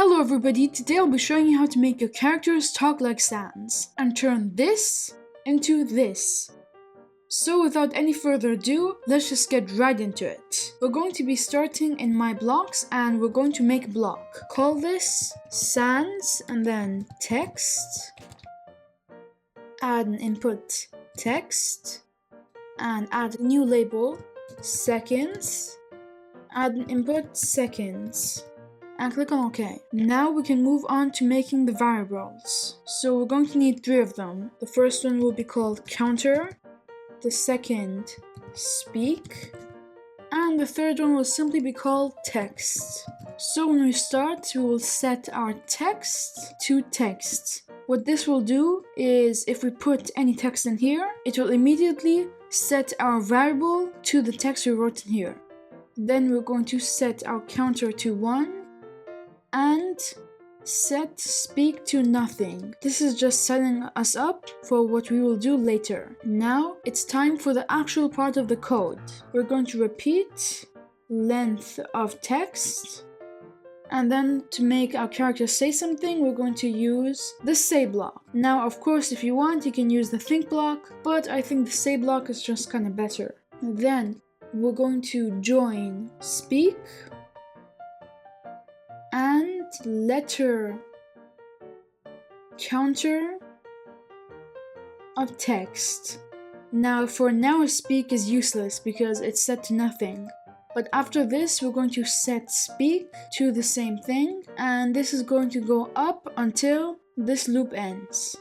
Hello everybody, today I'll be showing you how to make your characters talk like SANS and turn this into this. So without any further ado, let's just get right into it. We're going to be starting in my blocks and we're going to make a block. Call this SANS and then text. Add an input text and add a new label seconds. Add an input seconds. And click on OK. Now we can move on to making the variables. So we're going to need 3 of them. The first one will be called counter, the second speak, and the third one will simply be called text. So when we start, we will set our text to text. What this will do is if we put any text in here, it will immediately set our variable to the text we wrote in here. Then we're going to set our counter to 1 and set speak to nothing. This is just setting us up for what we will do later. Now it's time for the actual part of the code. We're going to repeat length of text, and then to make our character say something, we're going to use the say block. Now of course if you want you can use the think block, but I think the say block is just kind of better. Then we're going to join speak and letter counter of text. Now for now speak is useless because it's set to nothing. But after this we're going to set speak to the same thing, and this is going to go up until this loop ends.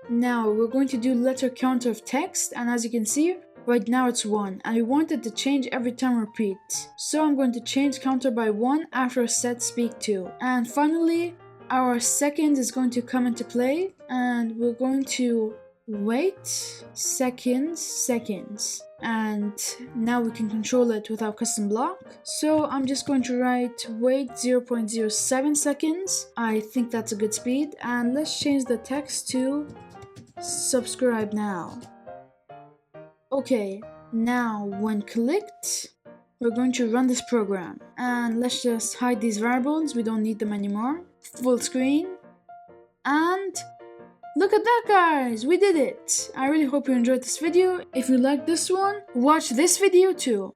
Now we're going to do letter counter of text, and as you can see right now it's 1 and we want it to change every time we repeat. So I'm going to change counter by 1 after set speak to. And finally our second is going to come into play and we're going to wait seconds, and now we can control it with our custom block. So I'm just going to write wait 0.07 seconds. I think that's a good speed, and let's change the text to subscribe now. Okay, now when clicked, we're going to run this program. And let's just hide these variables, we don't need them anymore. Full screen. And look at that guys, we did it! I really hope you enjoyed this video. If you liked this one, watch this video too.